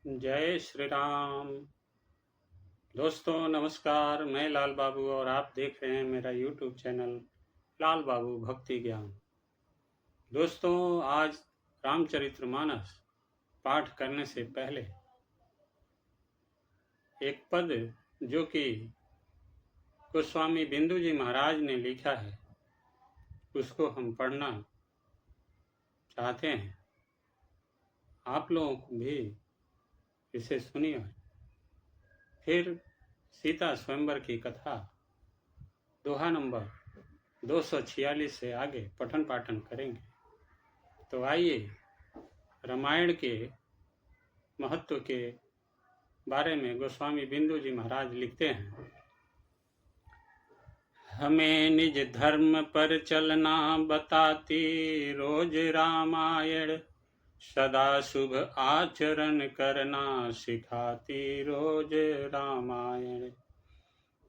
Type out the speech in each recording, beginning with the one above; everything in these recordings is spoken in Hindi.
जय श्री राम। दोस्तों नमस्कार, मैं लाल बाबू और आप देख रहे हैं मेरा यूट्यूब चैनल लाल बाबू भक्ति ज्ञान। दोस्तों आज रामचरितमानस पाठ करने से पहले एक पद जो कि गोस्वामी बिंदु जी महाराज ने लिखा है उसको हम पढ़ना चाहते हैं। आप लोगों को भी इसे सुनिए। फिर सीता स्वयंवर की कथा दोहा नंबर 246 से आगे पठन पाठन करेंगे। तो आइए रामायण के महत्व के बारे में गोस्वामी बिंदु जी महाराज लिखते हैं। हमें निज धर्म पर चलना बताती रोज रामायण, सदा शुभ आचरण करना सिखाती रोज रामायण।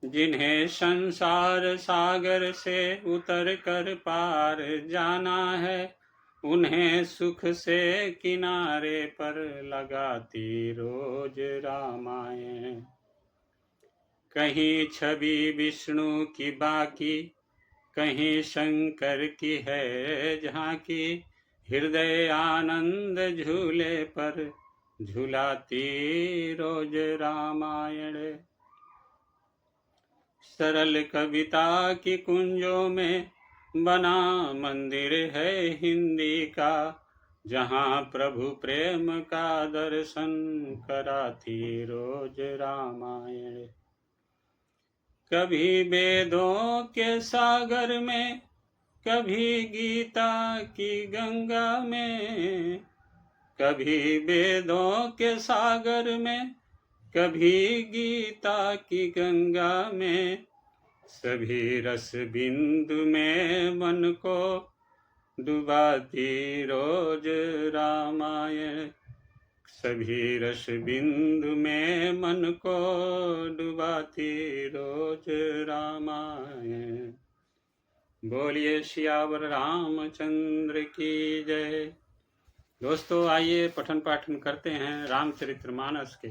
जिन्हें संसार सागर से उतर कर पार जाना है, उन्हें सुख से किनारे पर लगाती रोज रामायण। कहीं छवि विष्णु की बाकी, कहीं शंकर की है झांकी, हृदय आनंद झूले पर झुलाती रोज रामायण। सरल कविता की कुंजों में बना मंदिर है हिंदी का, जहाँ प्रभु प्रेम का दर्शन कराती रोज रामायण। कभी वेदों के सागर में, कभी गीता की गंगा में, कभी वेदों के सागर में, कभी गीता की गंगा में, सभी रस बिंदु में मन को डुबाती रोज रामायण। सभी रस बिंदु में मन को डुबाती रोज रामायण। बोलिए सियावर रामचंद्र की जय। दोस्तों आइए पठन पाठन करते हैं रामचरितमानस के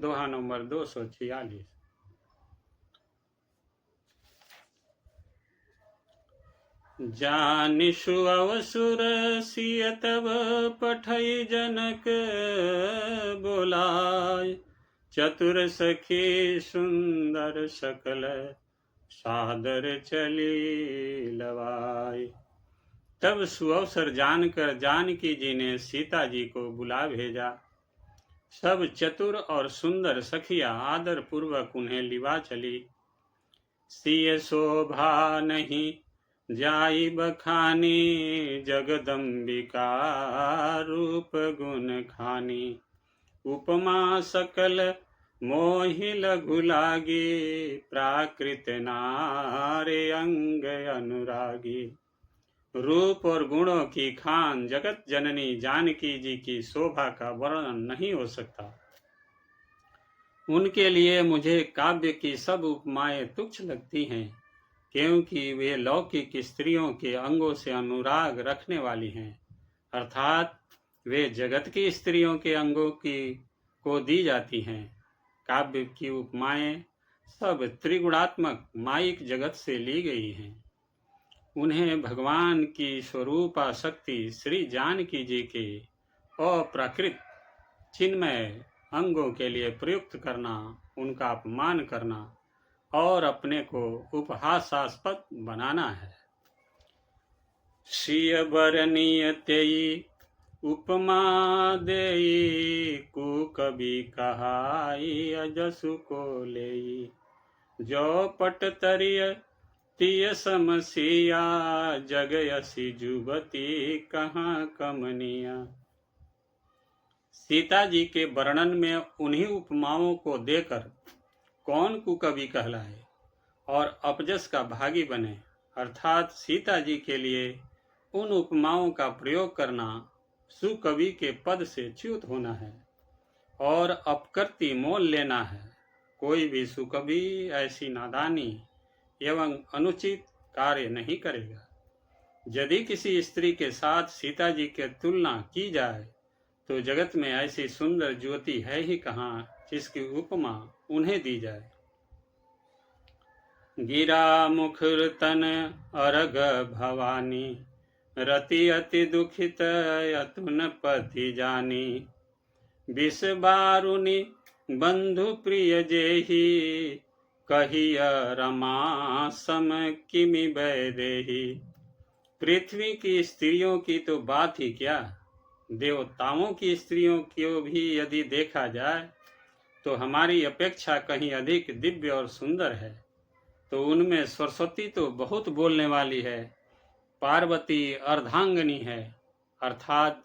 दोहा नंबर 246। जानिषु अवसुर सिय तब पठई जनक बोलाय, चतुर सखी सुंदर सकल सादर चली लवाय। तब सुअवसर जानकर जानकी जी ने सीता जी को बुला भेजा। सब चतुर और सुंदर सखिया आदर पूर्वक उन्हें लिवा चली। सिय शोभा नहीं जाई बखानी, जगदम्बिका रूप गुण खानी। उपमा सकल मोहि लघु लागी, प्राकृत नारे अंग अनुरागी। रूप और गुणों की खान जगत जननी जानकी जी की शोभा का वर्णन नहीं हो सकता। उनके लिए मुझे काव्य की सब उपमाएं तुच्छ लगती हैं, क्योंकि वे लौकिक स्त्रियों के अंगों से अनुराग रखने वाली हैं, अर्थात वे जगत की स्त्रियों के अंगों को दी जाती हैं। काव्य की उपमाएं सब त्रिगुणात्मक माइक जगत से ली गई हैं। उन्हें भगवान की स्वरूपा शक्ति श्री जानकी जी के अप्राकृत चिन्मय अंगों के लिए प्रयुक्त करना, उनका अपमान करना और अपने को उपहासास्पद बनाना है। श्रिय बरनीय तेई उपमा देई, कु कवि कहाई अजसु को लेई। जो पट तरिय तिय समसिया, जगयसी जुबती कहाँ कमनिया। सीता जी के वर्णन में उन्हीं उपमाओं को देकर कौन कुकवि कहलाए और अपजस का भागी बने, अर्थात सीता जी के लिए उन उपमाओं का प्रयोग करना सुकवि के पद से च्युत होना है और अपकृति मोल लेना है। कोई भी सुकवि ऐसी नादानी एवं अनुचित कार्य नहीं करेगा। यदि किसी स्त्री के साथ सीता जी की तुलना की जाए तो जगत में ऐसी सुंदर ज्योति है ही कहाँ जिसकी उपमा उन्हें दी जाए। गिरा मुखर तन अरग भवानी, रति अति दुखित अतुन पति जानी। विष बारुनि बंधु प्रिय जेहि, कहिय रमा सम किमि वैदेही। पृथ्वी की स्त्रियों की तो बात ही क्या, देवताओं की स्त्रियों को भी यदि देखा जाए तो हमारी अपेक्षा कहीं अधिक दिव्य और सुंदर है। तो उनमें सरस्वती तो बहुत बोलने वाली है, पार्वती अर्धांगिनी है, अर्थात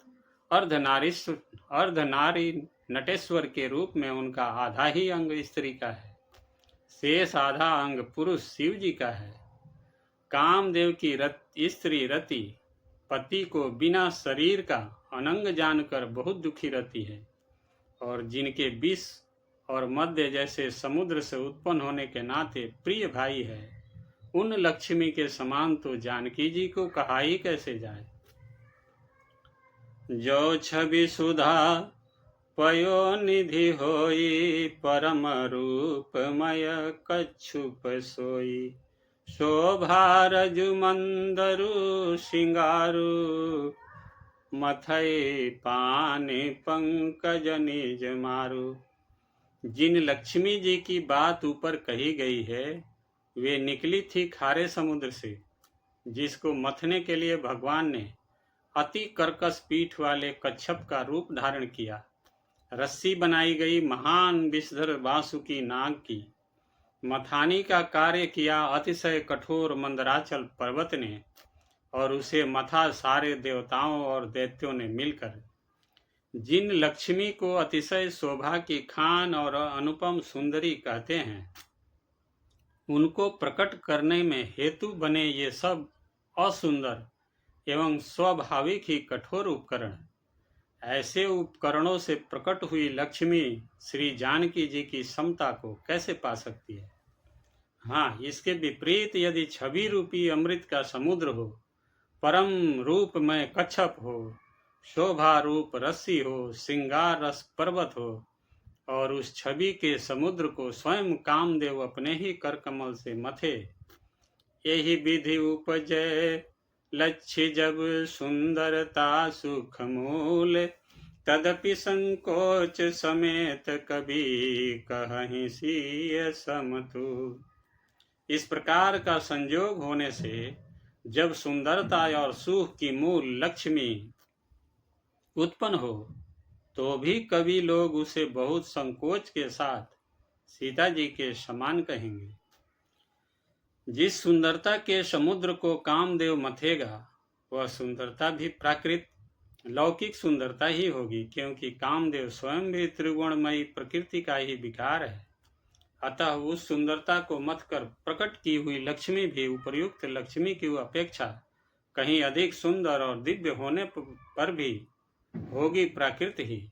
अर्धनारी नटेश्वर के रूप में उनका आधा ही अंग स्त्री का है, शेष आधा अंग पुरुष शिव जी का है। कामदेव की स्त्री रति पति को बिना शरीर का अनंग जानकर बहुत दुखी रहती है, और जिनके विष और मध्य जैसे समुद्र से उत्पन्न होने के नाते प्रिय भाई है, उन लक्ष्मी के समान तो जानकी जी को कहा ही कैसे जाए। जो छवि सुधा पयो निधि होई, परम रूपमय कच्छुप सोई। शोभा रजु मंदरु सिंगारु, मथई पानी पंकज निज मारु। जिन लक्ष्मी जी की बात ऊपर कही गई है वे निकली थी खारे समुद्र से, जिसको मथने के लिए भगवान ने अति कर्कश पीठ वाले कच्छप का रूप धारण किया। रस्सी बनाई गई महान विषधर वासुकी नाग की। मथानी का कार्य किया अतिशय कठोर मंदराचल पर्वत ने, और उसे मथा सारे देवताओं और दैत्यों ने मिलकर। जिन लक्ष्मी को अतिशय शोभा की खान और अनुपम सुंदरी कहते हैं, उनको प्रकट करने में हेतु बने ये सब असुंदर एवं स्वाभाविक ही कठोर उपकरण, ऐसे उपकरणों से प्रकट हुई लक्ष्मी श्री जानकी जी की समता को कैसे पा सकती है। हाँ, इसके विपरीत यदि छवि रूपी अमृत का समुद्र हो, परम रूप में कच्छप हो, शोभा रूप रस्सी हो, श्रृंगार रस पर्वत हो, और उस छवि के समुद्र को स्वयं कामदेव अपने ही कर कमल से मथे, यही विधि उपजय लक्ष्य जब सुंदरता सुख मूल। तदपि संकोच समेत कभी कहीं सीय समतुल। इस प्रकार का संयोग होने से जब सुंदरता और सुख की मूल लक्ष्मी उत्पन्न हो, तो भी कवि लोग उसे बहुत संकोच के साथ सीता जी के समान कहेंगे। जिस सुंदरता के समुद्र को कामदेव मथेगा, वह सुंदरता भी प्राकृत लौकिक सुंदरता ही होगी, क्योंकि कामदेव स्वयं भी त्रिगुणमयी प्रकृति का ही विकार है। अतः उस सुंदरता को मथकर प्रकट की हुई लक्ष्मी भी उपर्युक्त लक्ष्मी की अपेक्षा कहीं अधिक सुंदर और दिव्य होने पर भी होगी प्राकृत ही।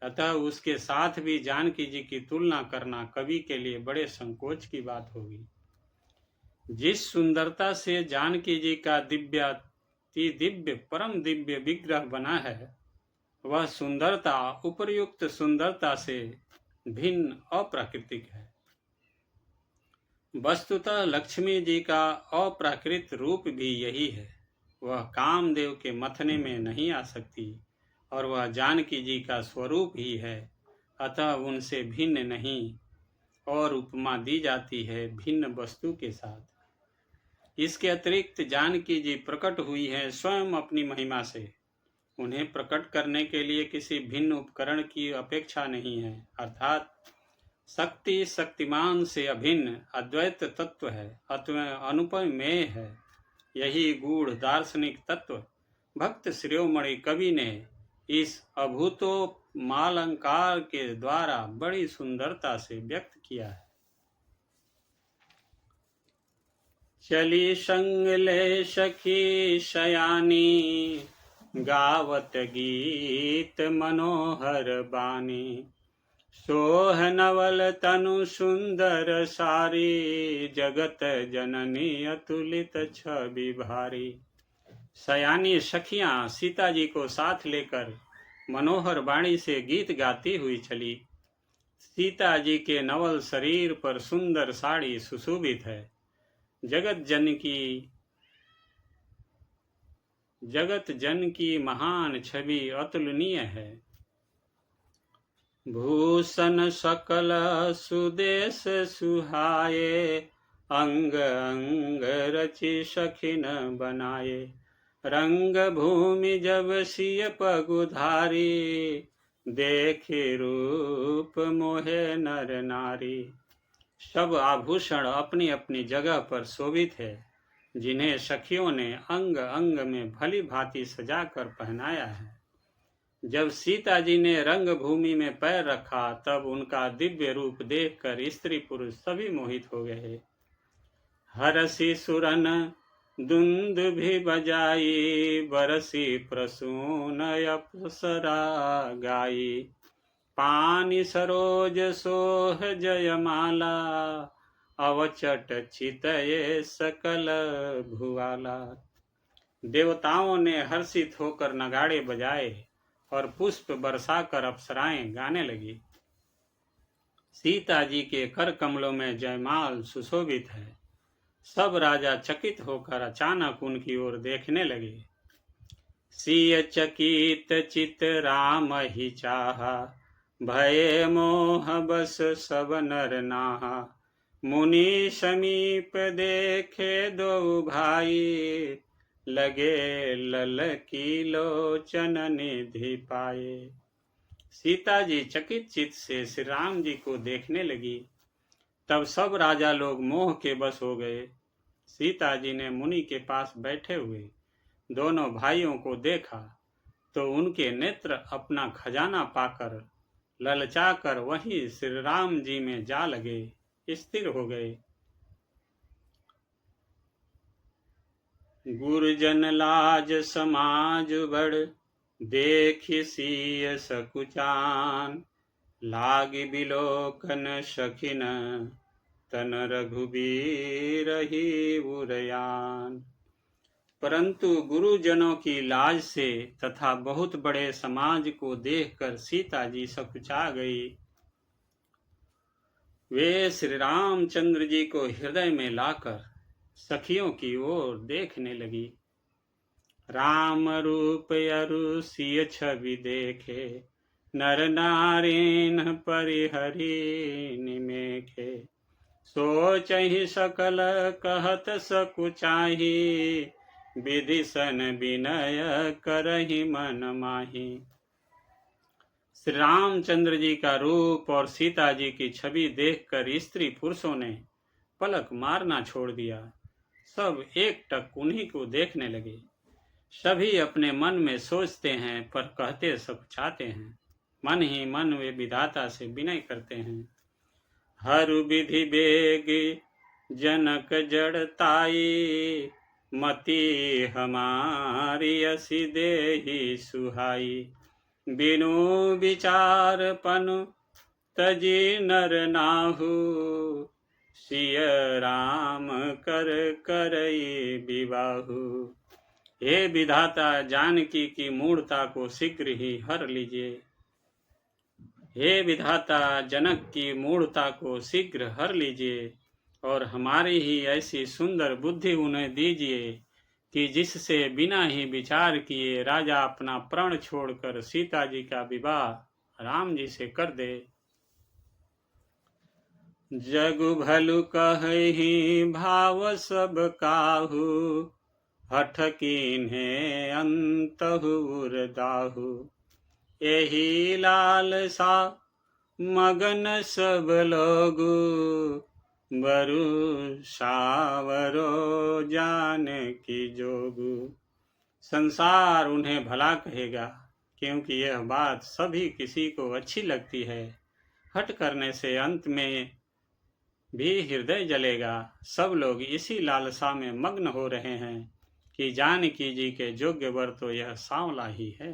अतः उसके साथ भी जानकी जी की तुलना करना कवि के लिए बड़े संकोच की बात होगी। जिस सुंदरता से जानकी जी का दिव्य परम दिव्य विग्रह बना है, वह सुंदरता उपर्युक्त सुंदरता से भिन्न अप्राकृतिक है। वस्तुतः लक्ष्मी जी का अप्राकृत रूप भी यही है। वह कामदेव के मथने में नहीं आ सकती, और वह जानकी जी का स्वरूप ही है। अतः उनसे भिन्न नहीं, और उपमा दी जाती है भिन्न वस्तु के साथ। इसके अतिरिक्त जानकी जी प्रकट हुई है स्वयं अपनी महिमा से। उन्हें प्रकट करने के लिए किसी भिन्न उपकरण की अपेक्षा नहीं है, अर्थात शक्ति शक्तिमान से अभिन्न अद्वैत तत्व है, अथवा अनुपमेय है। यही गूढ़ दार्शनिक तत्व भक्त शिरोमणि कवि ने इस अभूतोमालंकार के द्वारा बड़ी सुंदरता से व्यक्त किया है। चली संग ले सखी शयानी, गावत गीत मनोहर बानी। सोह नवल तनु सुंदर सारी, जगत जननी अतुलित छवि भारी। सयानी सखियां सीता जी को साथ लेकर मनोहर वाणी से गीत गाती हुई चली। सीता जी के नवल शरीर पर सुंदर साड़ी सुशोभित है। जगत जन की महान छवि अतुलनीय है। भूषण सकल सुदेश सुहाए, अंग अंग रचि सखिन बनाए। रंग भूमि जब सिय पगुधारी, देखे रूप मोहे नर नारी। सब आभूषण अपनी अपनी जगह पर शोभित है, जिन्हें सखियों ने अंग अंग में भली भांति सजा कर पहनाया है। जब सीता जी ने रंग भूमि में पैर रखा, तब उनका दिव्य रूप देखकर स्त्री पुरुष सभी मोहित हो गए। हरसी सुरन दुंदुभि बजाई, बरसी प्रसून अप्सरा गाई। पानी सरोज सोह जयमाला, अवचट चितये सकल भुवाला। देवताओं ने हर्षित होकर नगाड़े बजाए और पुष्प बरसाकर अप्सराएं गाने लगी। सीता जी के कर कमलों में जयमाल सुशोभित है। सब राजा चकित होकर अचानक उनकी ओर देखने लगे। सिय चकित चित राम ही चाहा, भये मोह बस सब नर नाहा। मुनि समीप देखे दो भाई, लगे लल की लोचन निधि पाए। सीता जी चकित चित्त से श्री राम जी को देखने लगी। तब सब राजा लोग मोह के बस हो गए। सीता जी ने मुनि के पास बैठे हुए दोनों भाइयों को देखा तो उनके नेत्र अपना खजाना पाकर ललचाकर वहीं श्री राम जी में जा लगे, स्थिर हो गए। गुरुजन लाज समाज बड़, देखि सिय सकुचान। लागी बिलोकन सखिन, तन रघुबीर ही उरयान। परंतु गुरुजनों की लाज से तथा बहुत बड़े समाज को देखकर सीता जी सकुचा गई। वे श्री रामचंद्र जी को हृदय में लाकर सखियों की ओर देखने लगी। राम रूप अरु सिय छवि देखे, नर नारीन परिहरि निमेखे। सोचहि सकल कहत सकुचाही, विधि सन विनय करहि मन माही। श्री रामचंद्र जी का रूप और सीता जी की छवि देखकर स्त्री पुरुषों ने पलक मारना छोड़ दिया। सब एकटक उन्हीं को देखने लगे। सभी अपने मन में सोचते हैं पर कहते सकुचाते हैं। मन ही मन वे विधाता से विनय करते हैं। हरु विधि बेग जनक जड़ताई, मति हमारी असी देहि सुहाई। बिनु विचार पनु तजी नर नाहु, सिय राम कर करई विवाहु। हे विधाता, जानकी की मूढ़ता को शीघ्र ही हर लीजिए। हे विधाता, जनक की मूढ़ता को शीघ्र हर लीजिए और हमारी ही ऐसी सुंदर बुद्धि उन्हें दीजिए कि जिससे बिना ही विचार किए राजा अपना प्राण छोड़कर सीता जी का विवाह राम जी से कर दे। जगु भलु कहि भाव सब काहू, हठ कीन्हे अंतहु उरदाहु। एही लालसा मगन सब लोगु, बरु सावरो जान की जोगु। संसार उन्हें भला कहेगा, क्योंकि यह बात सभी किसी को अच्छी लगती है। हट करने से अंत में भी हृदय जलेगा। सब लोग इसी लालसा में मग्न हो रहे हैं कि जानकी जी के योग्य वर तो यह सांवला ही है।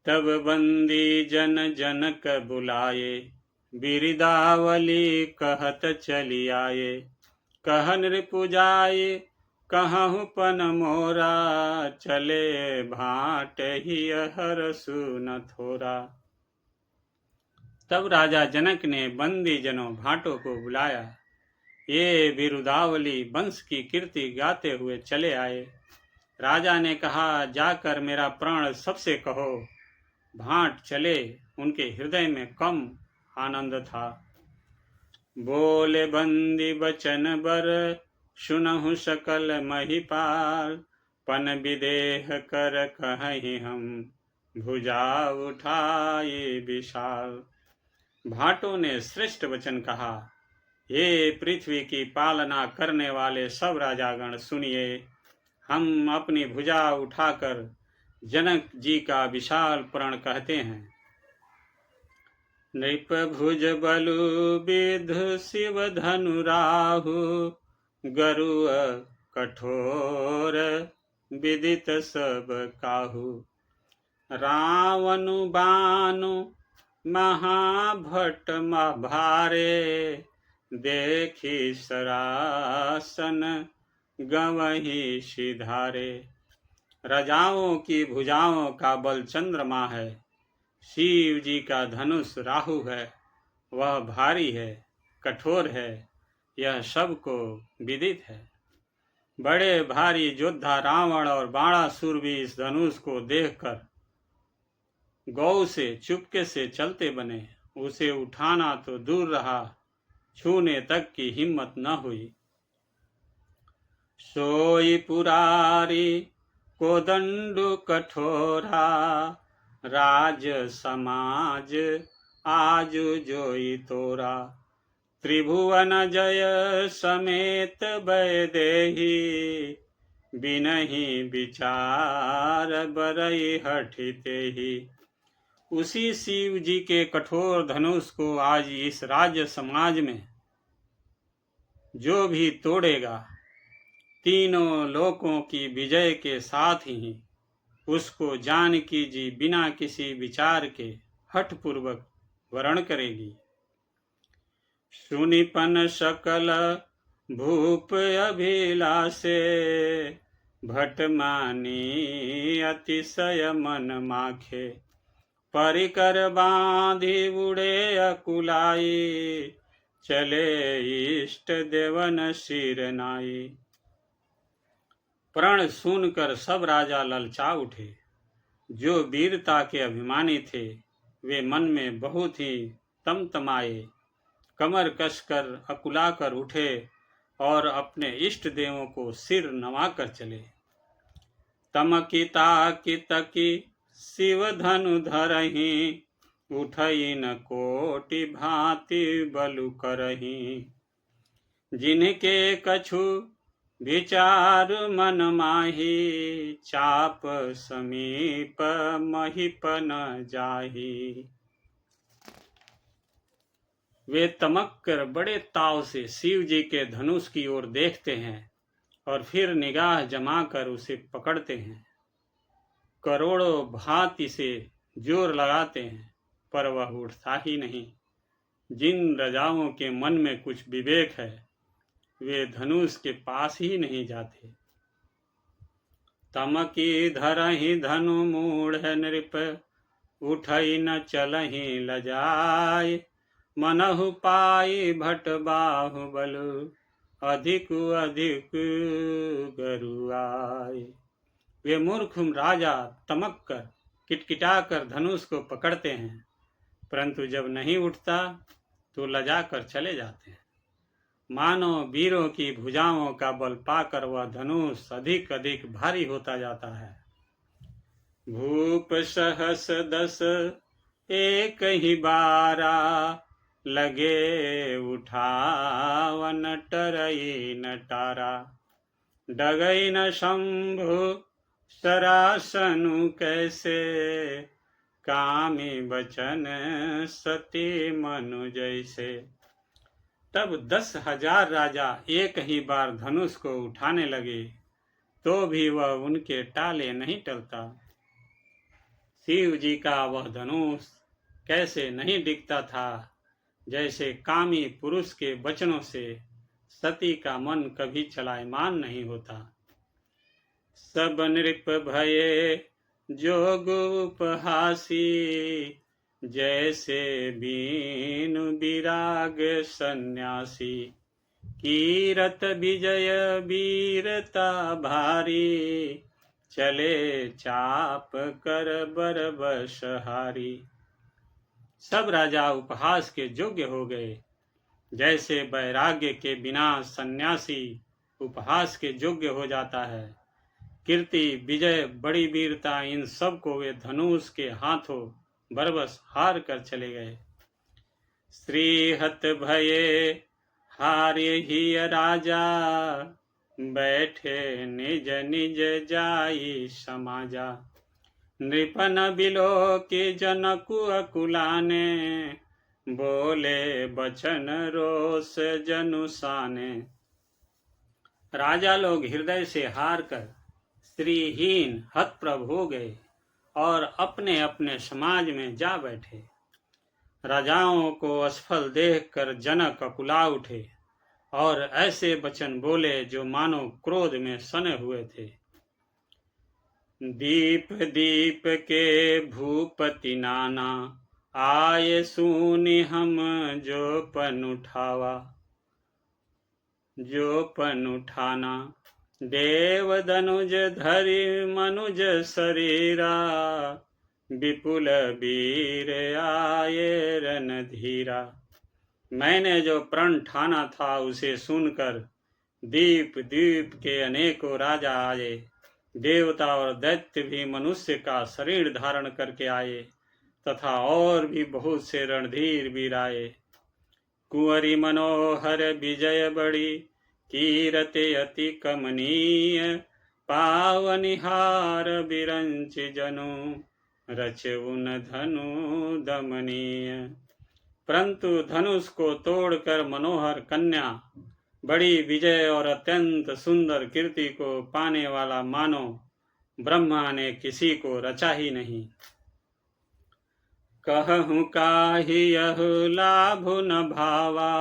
तब बंदी जन जनक बुलाए, बिरदावली कहत चली आए। कहन रिपुजाए कहूँ पन मोरा, चले भाट ही हर सुन थोरा। तब राजा जनक ने बंदी जनों भाटों को बुलाया। ये बिरुदावली वंश की कीर्ति गाते हुए चले आए। राजा ने कहा, जाकर मेरा प्राण सबसे कहो। भाट चले, उनके हृदय में कम आनंद था। बोले बंदी बचन बर, सुनहु सकल महिपाल। पन विदेह कर कहीं हम, भुजा उठाए विशाल। भाटों ने श्रेष्ठ वचन कहा, हे पृथ्वी की पालना करने वाले सब राजागण सुनिए। हम अपनी भुजा उठाकर जनक जी का विशाल प्रण कहते हैं। नृप भुज बलु विधु शिव धनु राहु, गरुड़ कठोर विदित सब काहू। रावनु बानु महाभट भारे, देखी सरासन गवही सिधारे। राजाओं की भुजाओं का बल चंद्रमा है, शिव जी का धनुष राहु है। वह भारी है, कठोर है, यह सबको विदित है। बड़े भारी योद्धा रावण और बाणासुर भी इस धनुष को देखकर गौ से चुपके से चलते बने। उसे उठाना तो दूर रहा, छूने तक की हिम्मत न हुई। सोई पुरारी कोदंडु कठोरा, राज समाज आजु जोई तोरा। त्रिभुवन जय समेत वैदेही, बिनहि विचार बरई हठिते ही। उसी शिव जी के कठोर धनुष को आज इस राज्य समाज में जो भी तोड़ेगा, तीनों लोकों की विजय के साथ ही उसको जानकी जी बिना किसी विचार के हठ पूर्वक वरण करेगी। सुनिपन सकल भूप अभिलाषे, भट मानी अतिशय मन माखे। परिकर बांधी उड़े अकुलाई, चले इष्ट देवन सिर नाई। प्रण सुनकर सब राजा ललचा उठे। जो वीरता के अभिमानी थे वे मन में बहुत ही तमतमाए, कमर कसकर अकुलाकर उठे और अपने इष्ट देवों को सिर नवाकर चले। तमकी ताकी तकी शिव धनु धरही, उठई न कोटि भांति बलु करही। जिनके कछु विचार मन माही, चाप समीप महिप न जाही। वे तमक कर बड़े ताव से शिव जी के धनुष की ओर देखते हैं और फिर निगाह जमाकर उसे पकड़ते हैं। करोड़ों भांति से जोर लगाते हैं, पर वह उठता ही नहीं। जिन राजाओं के मन में कुछ विवेक है वे धनुष के पास ही नहीं जाते। तमकी धरहि धनु मूढ़ नृप, उठई न चलहि लजाय। मनहु पाई भट बाहुबलु, अधिक अधिक गरुआय। वे मूर्ख राजा तमक कर किटकिटा कर धनुष को पकड़ते हैं, परंतु जब नहीं उठता तो लजा कर चले जाते हैं। मानो वीरों की भुजाओं का बल पाकर वह धनुष अधिक अधिक भारी होता जाता है। भूप सहस दस एक ही बारा, लगे उठावन टरई नटारा। डगई न शंभु सरासनु कैसे, कामी बचन सती मनु जैसे। तब 10,000 राजा एक ही बार धनुष को उठाने लगे तो भी वह उनके टाले नहीं टलता। शिव जी का वह धनुष कैसे नहीं दिखता था, जैसे कामी पुरुष के वचनों से सती का मन कभी चलायमान नहीं होता। सब नृप भये जोग उपहासी, जैसे बीनु विराग सन्यासी। कीरत विजय वीरता भारी, चले चाप कर बरबस हारी। सब राजा उपहास के योग्य हो गए, जैसे वैराग्य के बिना सन्यासी उपहास के योग्य हो जाता है। कीर्ति, विजय, बड़ी वीरता, इन सब को वे धनुष के हाथों बरबस हार कर चले गए। श्रीहत भये हारे ही राजा, बैठे निज निज जाई समाजा। नृपन बिलो के जनकु अकुलाने, बोले बचन रोष जनुसाने। राजा लोग हृदय से हार कर स्त्रीहीन हतप्रभ हो गए और अपने अपने समाज में जा बैठे। राजाओं को असफल देखकर जनक अकुला उठे और ऐसे वचन बोले जो मानो क्रोध में सने हुए थे। दीप दीप के भूपति नाना, आए सुनि हम जो पन उठाना। देव दनुज धरि मनुज शरीरा, विपुल वीर आये रणधीरा। मैंने जो प्रण ठाना था उसे सुनकर दीप द्वीप के अनेकों राजा आए। देवता और दैत्य भी मनुष्य का शरीर धारण करके आए तथा और भी बहुत से रणधीर वीर आए। कुंवरी मनोहर विजय बड़ी, कीरते अति कमनीय। पावनिहार बिरंच जनु, रचउन धनु दमनीय। परंतु धनुष को तोड़कर मनोहर कन्या, बड़ी विजय और अत्यंत सुंदर कीर्ति को पाने वाला मानो ब्रह्मा ने किसी को रचा ही नहीं। कहूँ काहि यहु लाभु न भावा,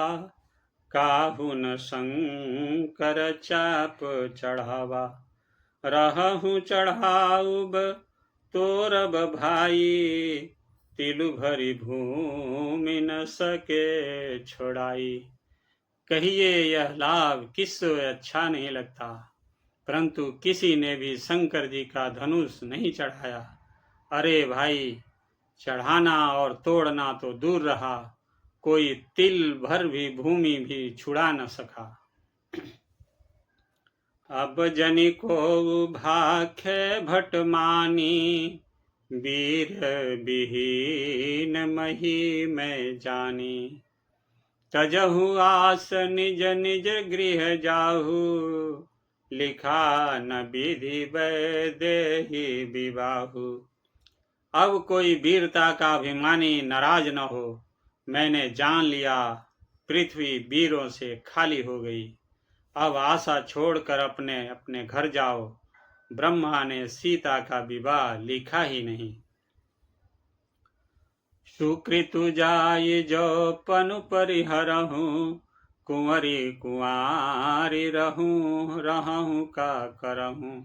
काहू न शंकर चाप चढ़ावा। रहूँ चढ़ाऊब तोरब भाई, तिलु भरी भूमि न सके छोड़ाई। कहिए यह लाभ किसको अच्छा नहीं लगता, परंतु किसी ने भी शंकर जी का धनुष नहीं चढ़ाया। अरे भाई, चढ़ाना और तोड़ना तो दूर रहा, कोई तिल भर भी भूमि भी छुड़ा न सका। अब जनि को भाखे भट मानी, वीर विहीन मही में जानी। तजहु आस निज निज गृह जाहु, लिखा न विधि वैदेही विवाहु। अब कोई वीरता का अभिमानी नाराज न हो। मैंने जान लिया पृथ्वी वीरों से खाली हो गई। अब आशा छोड़कर अपने अपने घर जाओ। ब्रह्मा ने सीता का विवाह लिखा ही नहीं। सुकृतु जाय जो पनु परिहरहूँ, कुंवरी कुंवारी रहूँ रहूँ का करहूँ।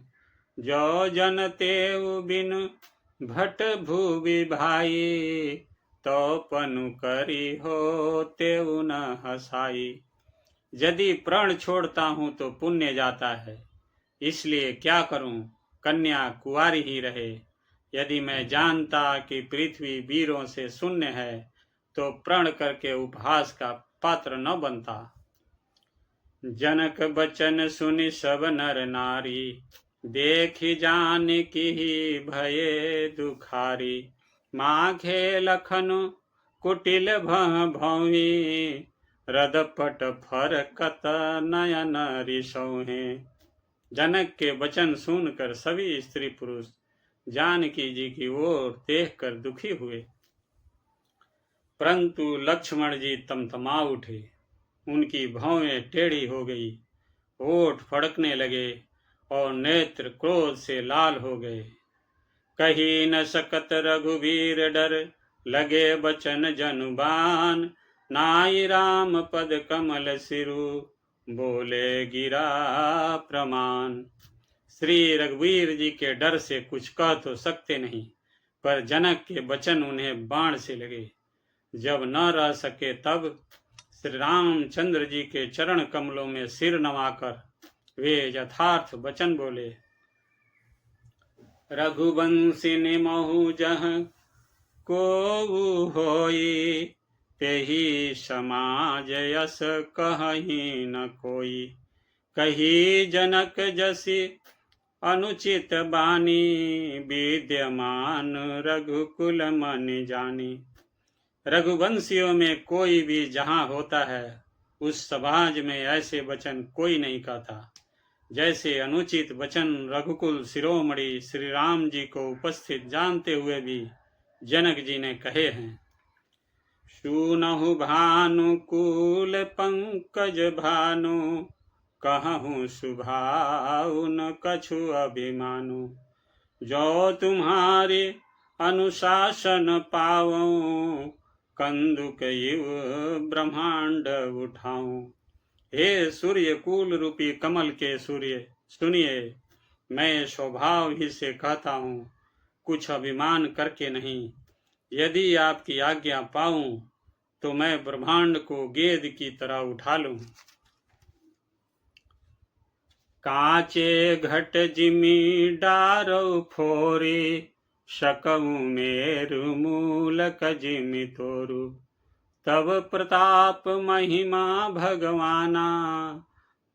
जो जन तेउ बिन भट भूवि भाई, तो पनु करी हो तेउ न हसाई। यदि प्रण छोड़ता हूँ तो पुण्य जाता है, इसलिए क्या करूँ, कन्या कुंवारी ही रहे। यदि मैं जानता कि पृथ्वी वीरों से शून्य है तो प्रण करके उपहास का पात्र न बनता। जनक बचन सुनि सब नर नारी, देखी जान की भये दुखारी। माघे लखन कुटिल भौवी, रदपट फरकत नयन रिसौहे। जनक के वचन सुनकर सभी स्त्री पुरुष जानकी जी की ओर देखकर दुखी हुए, परंतु लक्ष्मण जी तमतमा उठे। उनकी भौवें टेढ़ी हो गई, होठ फड़कने लगे और नेत्र क्रोध से लाल हो गए। कही न सकत रघुवीर डर, लगे बचन जनुबान। नाई राम पद कमल सिरु, बोले गिरा प्रमाण। श्री रघुवीर जी के डर से कुछ कह तो सकते नहीं, पर जनक के वचन उन्हें बाण से लगे। जब न रह सके तब श्री रामचंद्र जी के चरण कमलों में सिर नवाकर वे यथार्थ वचन बोले। रघुवंशी निमहु जह को होई, तेहि समाज यस कहीं न कोई। कही जनक जसी अनुचित बानी, विद्यमान रघुकुल मन जानी। रघुवंशियों में कोई भी जहाँ होता है, उस समाज में ऐसे वचन कोई नहीं कहता, जैसे अनुचित वचन रघुकुल शिरोमणि श्री राम जी को उपस्थित जानते हुए भी जनक जी ने कहे हैं। सुनहु भानुकूल पंकज भानु, कहूँ सुभाउ न कछु अभिमानु। जो तुम्हारे अनुशासन पाऊं, कंदुक युव ब्रह्मांड उठाऊं। हे सूर्य कुल रूपी कमल के सूर्य, सुनिए, मैं स्वभाव ही से कहता हूँ, कुछ अभिमान करके नहीं। यदि आपकी आज्ञा पाऊं तो मैं ब्रह्मांड को गेंद की तरह उठा लूं। कांचे घट जिमी डारो फोरे, शकऊ मेरु मूलक जिमि तोरु। तब प्रताप महिमा भगवाना,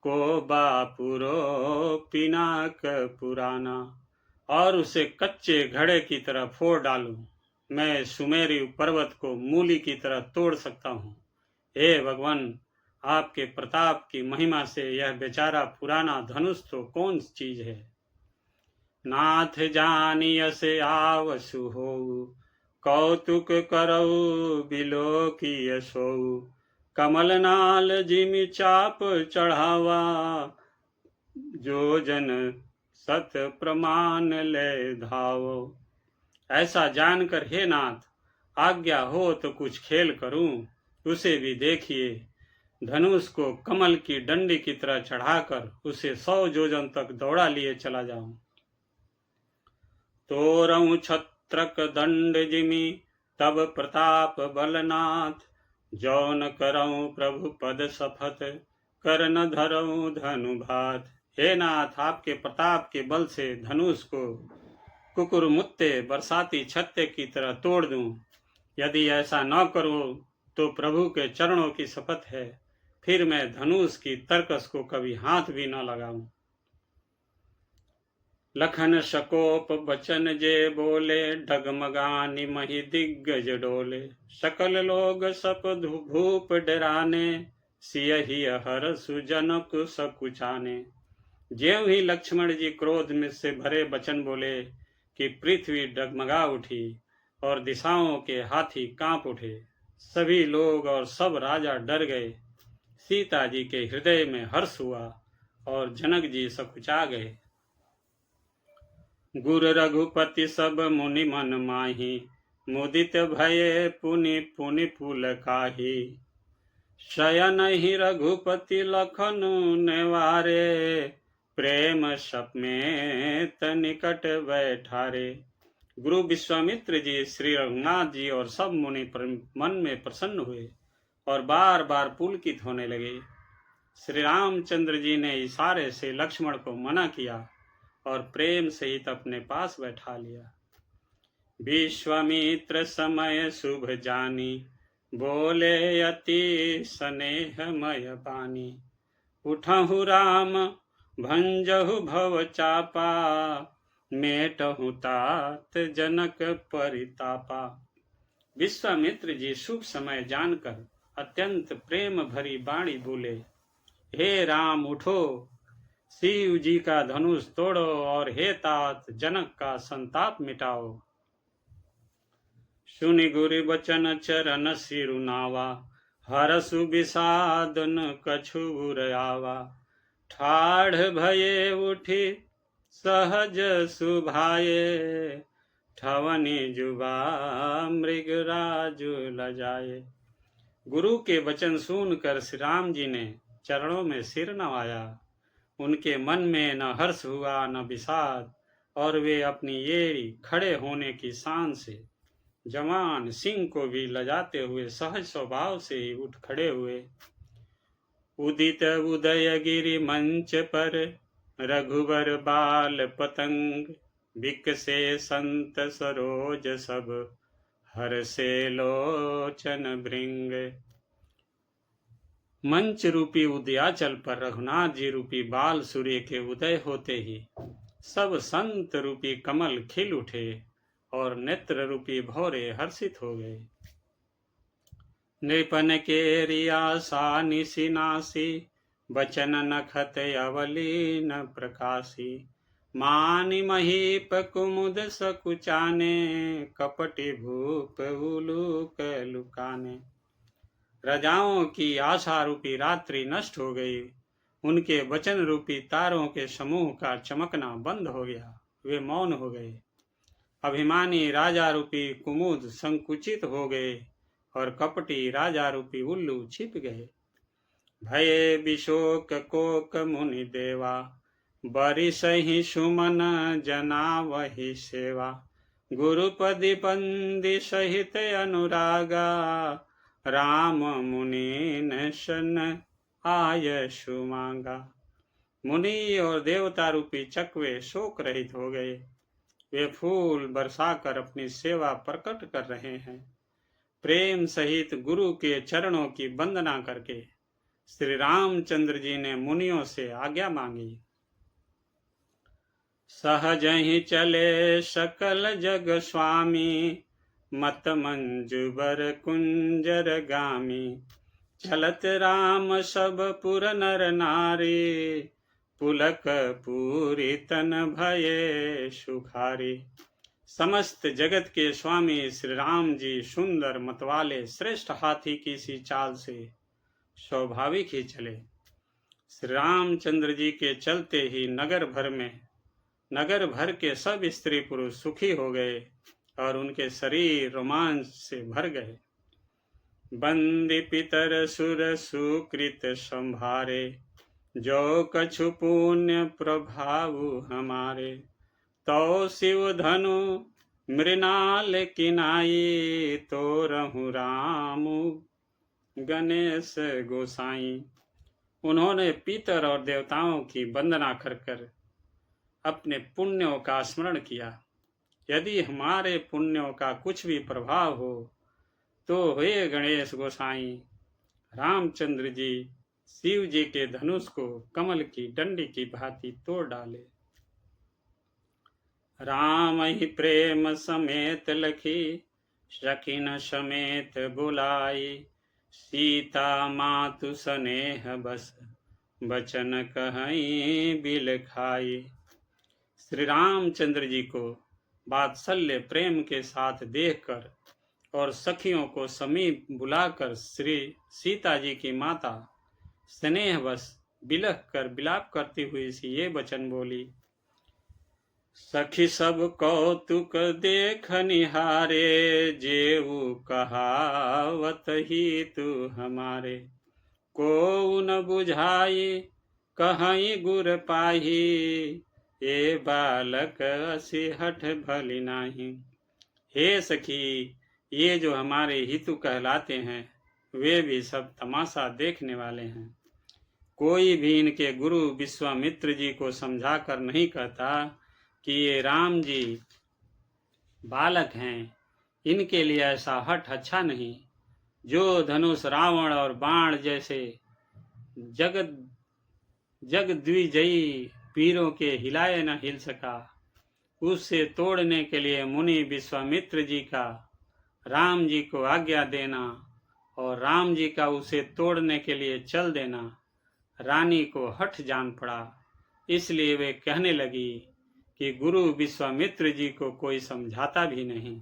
को बापुरो पिनाक पुराना। और उसे कच्चे घड़े की तरह फोड़ डालूं। मैं सुमेरु पर्वत को मूली की तरह तोड़ सकता हूँ। हे भगवान, आपके प्रताप की महिमा से यह बेचारा पुराना धनुष तो कौन चीज है। नाथ जानियस आवसु होऊ, कौतुक करऊ बिलोकिय सोऊ। कमल नाल जिमि चाप चढ़ावा, जो जन सत प्रमाण ले धावो। ऐसा जानकर हे नाथ, आज्ञा हो तो कुछ खेल करूं। उसे भी देखिए, धनुष को कमल की डंडी की तरह चढ़ाकर उसे 100 योजन तक दौड़ा लिए चला जाऊं। तोरऊं छत्रक दंड जिमि, तब प्रताप बलनाथ। जौन करऊं प्रभु पद सफत, कर न धरऊं धनु भात। हे नाथ, आपके प्रताप के बल से धनुष को कुकुरमुत्ते बरसाती छत्ते की तरह तोड़ दूं। यदि ऐसा न करो तो प्रभु के चरणों की शपथ है, फिर मैं धनुष की तरकस को कभी हाथ भी न लगाऊं। लखन शकोप बचन जे बोले, डगमगानी मही दिग्गज डोले। सकल लोग सप भूप डराने, सियहि हर सुजनक सकुचाने। ज्यों ही लक्ष्मण जी क्रोध में से भरे वचन बोले कि पृथ्वी डगमगा उठी और दिशाओं के हाथी कांप उठे। सभी लोग और सब राजा डर गए। सीता जी के हृदय में हर्ष हुआ और जनक जी सकुचा गए। गुर रघुपति सब मुनि मन माही, मुदित भये पुनि पुनि पुलकाहि। शयन ही रघुपति लखन नेवारे, प्रेम समेत निकट बैठारे। गुरु विश्वामित्र जी श्री रघुनाथ जी और सब मुनि मन में प्रसन्न हुए और बार बार पुलकित होने लगे। श्री रामचंद्र जी ने इशारे से लक्ष्मण को मना किया और प्रेम सहित अपने पास बैठा लिया। विश्वामित्र समय शुभ जानी, बोले अति स्नेहमय बानी। उठहु राम भंजहु भव चापा, मेटहु तात जनक परितापा। विश्वामित्र जी शुभ समय जानकर अत्यंत प्रेम भरी वाणी बोले, हे राम उठो, शिव जी का धनुष तोड़ो और हे तात जनक का संताप मिटाओ। सुनि गुरु वचन चरण सिरुनावा, हरसु विषाद न कछु उरयावा। ठाढ़ भये उठी सहज सुभाए, ठवनी जुबा मृग राजु लजाए। गुरु के वचन सुनकर श्री राम जी ने चरणों में सिर नवाया उनके मन में न हर्ष हुआ न विषाद, और वे अपनी एड़ी खड़े होने की शान से जवान सिंह को भी लजाते हुए सहज स्वभाव से ही उठ खड़े हुए। उदित उदयगिरि मंच पर रघुवर बाल पतंग, बिकसे संत सरोज सब हर्षे लोचन भृंग। मंच रूपी उदयाचल पर रघुनाथ जी रूपी बाल सूर्य के उदय होते ही सब संत रूपी कमल खिल उठे और नेत्र रूपी भौरे हर्षित हो गए। नृपन के रियासा निशिनासी, बचन नखत अवलीन प्रकाशी। मानि महीप कुमुद सकुचाने, कपटि भूप उलूक लुकाने। रजाओं की आशा रूपी रात्रि नष्ट हो गई, उनके वचन रूपी तारों के समूह का चमकना बंद हो गया, वे मौन हो गए। अभिमानी राजा रूपी कुमुद संकुचित हो गए और कपटी राजा रूपी उल्लू छिप गए। भये विशोक कोक मुनि देवा, बरिसहि सुमन जना वही सेवा। गुरुपदि बंदी सहित अनुरागा, राम मुनि नशन आय सुमांगा। मुनि और देवता रूपी चकवे शोक रहित हो गए, वे फूल बरसाकर अपनी सेवा प्रकट कर रहे हैं। प्रेम सहित गुरु के चरणों की वंदना करके श्री रामचंद्र जी ने मुनियों से आज्ञा मांगी। सहज ही चले सकल जग स्वामी, मत मंजुबर कुंजर गामी। चलत राम सब पुर नर नारी, पुलक पूरी तन भये सुखारी। समस्त जगत के स्वामी श्री राम जी सुंदर मतवाले श्रेष्ठ हाथी की सी चाल से स्वाभाविक ही चले। श्री रामचंद्र जी के चलते ही नगर भर के सब स्त्री पुरुष सुखी हो गए और उनके शरीर रोमांच से भर गए। बंदी पितर सुर सुकृत संभारे, जो कछु पुण्य प्रभाव हमारे। तो शिव धनु मृणाल किनाई, तो रहु राम गणेश गोसाई। उन्होंने पितर और देवताओं की वंदना कर अपने पुण्यों का स्मरण किया। यदि हमारे पुण्यों का कुछ भी प्रभाव हो तो हे गणेश गोसाई, रामचंद्र जी शिव जी के धनुष को कमल की डंडी की भांति तोड़ डाले। राम ही प्रेम समेत लखी, सखिन समेत बुलाई। सीता मातु स्नेह बस, बचन कहीं बिल खाई। श्री रामचंद्र जी को वात्सल्य प्रेम के साथ देखकर और सखियों को समीप बुलाकर श्री सीता जी की माता स्नेहवश बिलख कर विलाप करती हुई सी ये वचन बोली। सखी सब कौतुक देख निहारे, जेऊ कहावत ही तू हमारे। को न बुझाई कहीं गुर पाही, ए बालक असी हठ भली नाही। हे सखी, ये जो हमारे हितु कहलाते हैं वे भी सब तमाशा देखने वाले हैं। कोई भी इनके गुरु विश्वामित्र जी को समझा कर नहीं कहता कि ये राम जी बालक हैं, इनके लिए ऐसा हठ अच्छा नहीं। जो धनुष रावण और बाण जैसे जगद्विजयी वीरों के हिलाए न हिल सका, उससे तोड़ने के लिए मुनि विश्वामित्र जी का राम जी को आज्ञा देना और राम जी का उसे तोड़ने के लिए चल देना रानी को हठ जान पड़ा। इसलिए वे कहने लगी कि गुरु विश्वामित्र जी को कोई समझाता भी नहीं।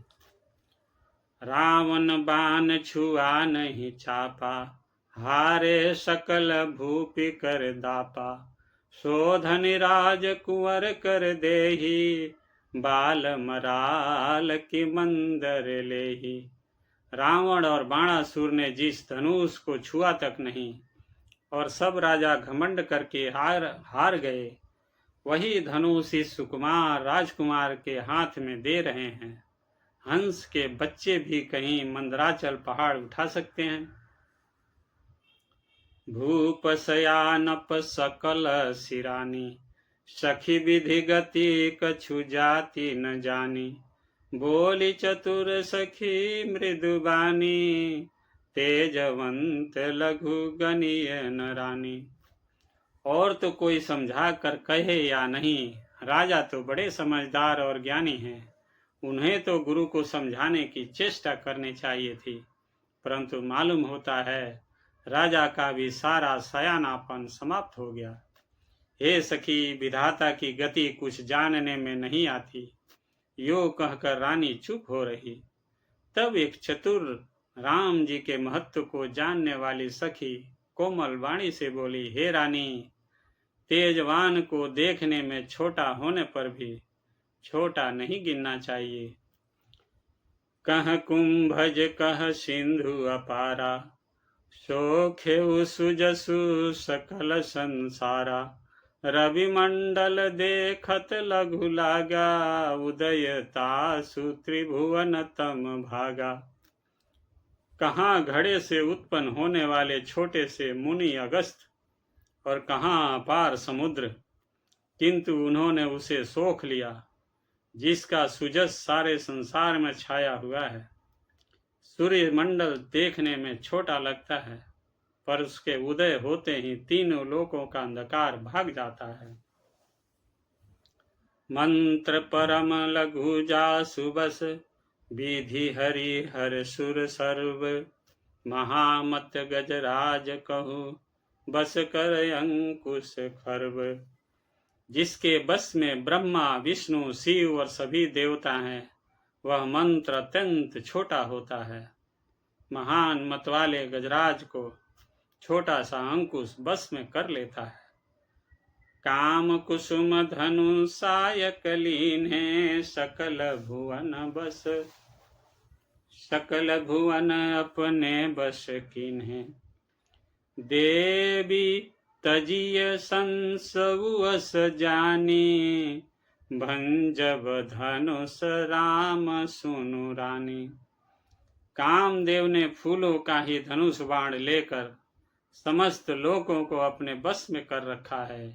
रावण बाण छुआ नहीं चापा, हारे सकल भूपि कर दापा। शोधन राज कुंवर कर देही, बाल मराल की मंदर लेही। रावण और बाणासुर ने जिस धनुष को छुआ तक नहीं और सब राजा घमंड करके हार गए। वही धनुष इस सुकुमार राजकुमार के हाथ में दे रहे हैं। हंस के बच्चे भी कहीं मंदराचल पहाड़ उठा सकते हैं। भूप शयानप सकल सिरानी, सखी विधि गति कछु जाति न जानी। बोली चतुर सखी मृदुबानी, तेजवंत लघु गणीय न रानी। और तो कोई समझा कर कहे या नहीं, राजा तो बड़े समझदार और ज्ञानी हैं। उन्हें तो गुरु को समझाने की चेष्टा करनी चाहिए थी, परंतु मालूम होता है राजा का भी सारा सयानापन समाप्त हो गया। हे सखी, विधाता की गति कुछ जानने में नहीं आती, यो कहकर रानी चुप हो रही। तब एक चतुर राम जी के महत्व को जानने वाली सखी कोमल वाणी से बोली, हे रानी, तेजवान को देखने में छोटा होने पर भी छोटा नहीं गिनना चाहिए। कह कुंभज कह सिंधु अपारा, सोखे सुजसु सकल संसारा। रवि मंडल देखत लघु लागा, उदयतासु त्रिभुवन तम भागा। कहाँ घड़े से उत्पन्न होने वाले छोटे से मुनि अगस्त, और कहाँ अपार समुद्र, किंतु उन्होंने उसे सोख लिया जिसका सुजस सारे संसार में छाया हुआ है। सूर्य मंडल देखने में छोटा लगता है, पर उसके उदय होते ही तीनों लोकों का अंधकार भाग जाता है। मंत्र परम लघु जासु बस, विधि हरि हर सुर सर्व। महामत गजराज कहू, बस कर अंकुश खर्व। जिसके बस में ब्रह्मा विष्णु शिव और सभी देवता हैं, वह मंत्र अत्यंत छोटा होता है। महान मत वाले गजराज को छोटा सा अंकुश बस में कर लेता है। काम कुसुम धनु सायक लीन है, सकल भुवन बस, सकल भुवन अपने बस कीन है। देवी तजिय संसवस जानी, भंजब धनुष राम सुनु रानी। कामदेव ने फूलों का ही धनुष बाण लेकर समस्त लोगों को अपने बस में कर रखा है।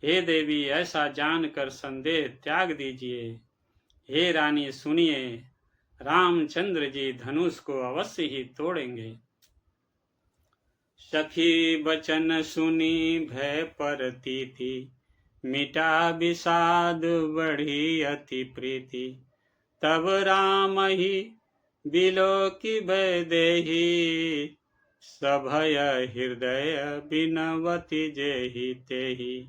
हे देवी, ऐसा जानकर संदेह त्याग दीजिए। हे रानी, सुनिए, रामचंद्र जी धनुष को अवश्य ही तोड़ेंगे। सखी बचन सुनी भय परती थी, मिटा विषाद बढ़ी अति प्रीति। तब राम ही बिलो की भय देही, सभय हृदय बिनवती जेहि तेहि।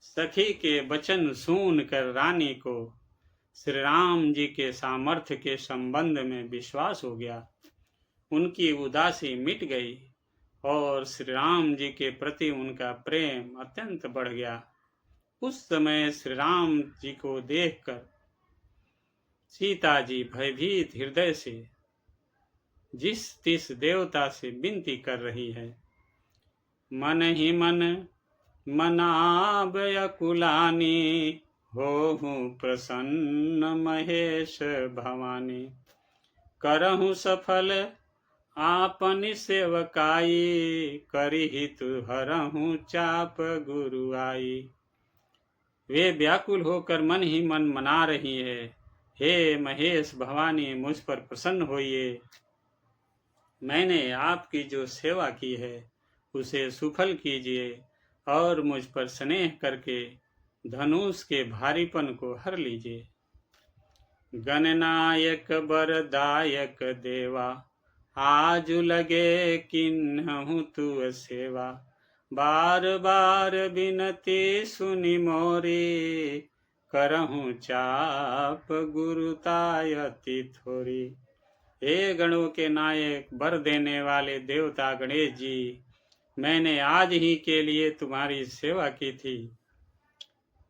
सखी के वचन सुनकर रानी को श्री राम जी के सामर्थ्य के संबंध में विश्वास हो गया। उनकी उदासी मिट गई और श्री राम जी के प्रति उनका प्रेम अत्यंत बढ़ गया। उस समय श्री राम जी को देखकर सीता जी भयभीत हृदय से जिस तिस देवता से विनती कर रही है, मन ही मन मनाब अकुलानी, होहु प्रसन्न महेश भवानी। करहु सफल आपनि सेवकाई, करिहित हरहु चाप गुरु आई। वे व्याकुल होकर मन ही मन मना रही है, हे महेश भवानी, मुझ पर प्रसन्न होइए। मैंने आपकी जो सेवा की है उसे सुफल कीजिए और मुझ पर स्नेह करके धनुष के भारीपन को हर लीजिए। गणनायक बरदायक देवा, आजु लगे किन्हु तु सेवा। बार बार बिनती सुनि मोरी, करहु चाप गुरुताय अति थोरी। हे गणों के नायक, वर देने वाले देवता गणेश जी, मैंने आज ही के लिए तुम्हारी सेवा की थी।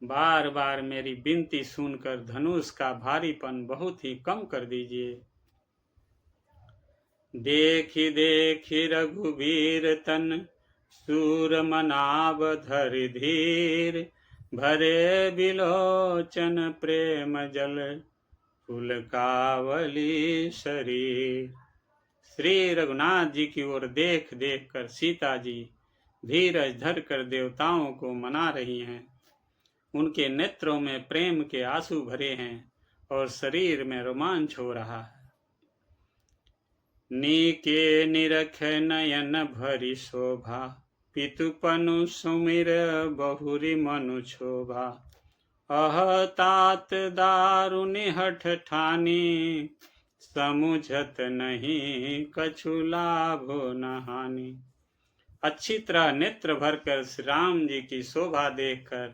बार बार मेरी विनती सुनकर धनुष का भारीपन बहुत ही कम कर दीजिए। देखी देखी रघुवीर तन, सूर मनाव धरि धीर, भरे बिलोचन प्रेम जल, पुलकावली शरीर। श्री रघुनाथ जी की ओर देख देख कर सीता जी धीरज धर कर देवताओं को मना रही हैं। उनके नेत्रों में प्रेम के आंसू भरे हैं और शरीर में रोमांच हो रहा है। नीके निरख नयन भरी शोभा, पितुपनु सुमिर बहुरी मनु क्षोभा। अह तात दारुनि हठ ठानी, समुझत नहीं कछु लाभो न हानि। अच्छी तरह नेत्र भरकर श्री राम जी की शोभा देखकर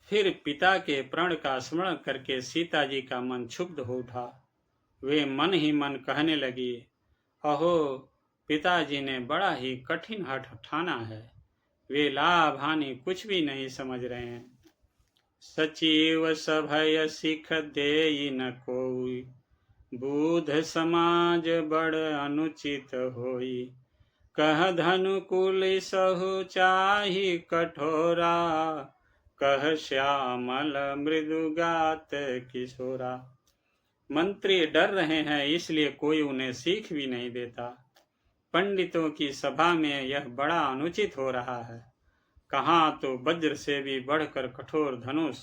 फिर पिता के प्रण का स्मरण करके सीता जी का मन क्षुब्ध हो उठा। वे मन ही मन कहने लगी, अहो पिताजी ने बड़ा ही कठिन हठ ठाना है, वे लाभ हानि कुछ भी नहीं समझ रहे हैं। सचिव सभय सिख देई न कोई, बूध समाज बड़ अनुचित होई। कह धनुकुल सहु चाही कठोरा, कह श्यामल मृदुगात किशोरा। मंत्री डर रहे हैं इसलिए कोई उन्हें सीख भी नहीं देता। पंडितों की सभा में यह बड़ा अनुचित हो रहा है। कहाँ तो वज्र से भी बढ़कर कठोर धनुष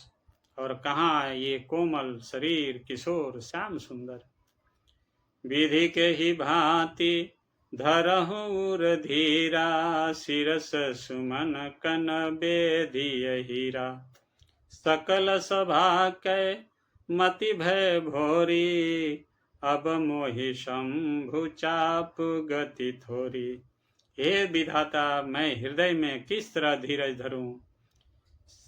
और कहाँ ये कोमल शरीर किशोर श्याम सुंदर। विधि के ही भांति धरहुर धीरा, शिरस सुमन कन बेधिय हीरा। सकल सभा कै मति भय भोरी, अब मोहि शंभु चाप गति थोरी। हे विधाता, मैं हृदय में किस तरह धीरज धरूं?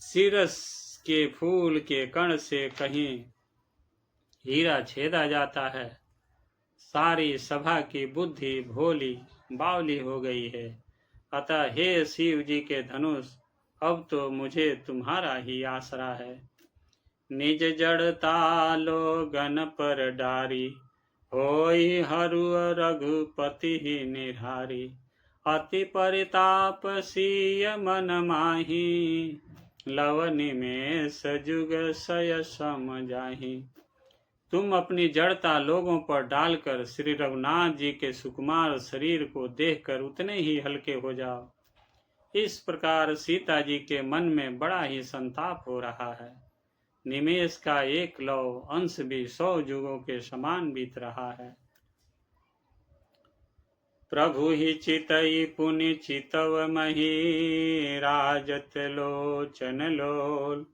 शिरस के फूल के कण से कहीं हीरा छेदा जाता है। सारी सभा की बुद्धि भोली बावली हो गई है। अतः हे शिव जी के धनुष, अब तो मुझे तुम्हारा ही आसरा है। निज जड़ता लोगन पर डारी, होई हरु रघुपति ही निहारी। अति परिताप सीय मन माही, लवनि में सजुग सय सम जाही। तुम अपनी जड़ता लोगों पर डालकर श्री रघुनाथ जी के सुकुमार शरीर को देखकर उतने ही हल्के हो जाओ। इस प्रकार सीता जी के मन में बड़ा ही संताप हो रहा है। निमेष का एक लौ अंश भी 100 युगों के समान बीत रहा है। प्रभु ही चितई पुनि चितव मही, राजत लोचन लोल।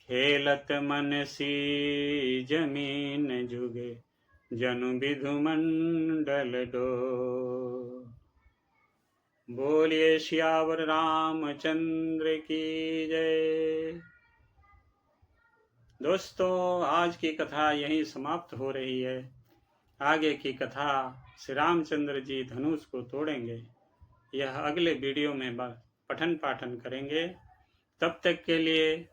खेलत मन सी जमीन जुगे, जनु विधु मंडल डोल। बोलिए सियावर रामचंद्र की जय। दोस्तों, आज की कथा यहीं समाप्त हो रही है। आगे की कथा श्री रामचंद्र जी धनुष को तोड़ेंगे, यह अगले वीडियो में पठन पाठन करेंगे। तब तक के लिए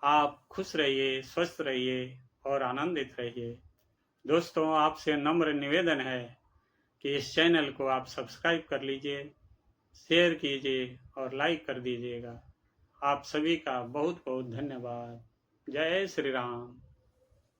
आप खुश रहिए, स्वस्थ रहिए और आनंदित रहिए। दोस्तों, आपसे नम्र निवेदन है कि इस चैनल को आप सब्सक्राइब कर लीजिए, शेयर कीजिए और लाइक कर दीजिएगा। आप सभी का बहुत बहुत धन्यवाद। जय श्री राम।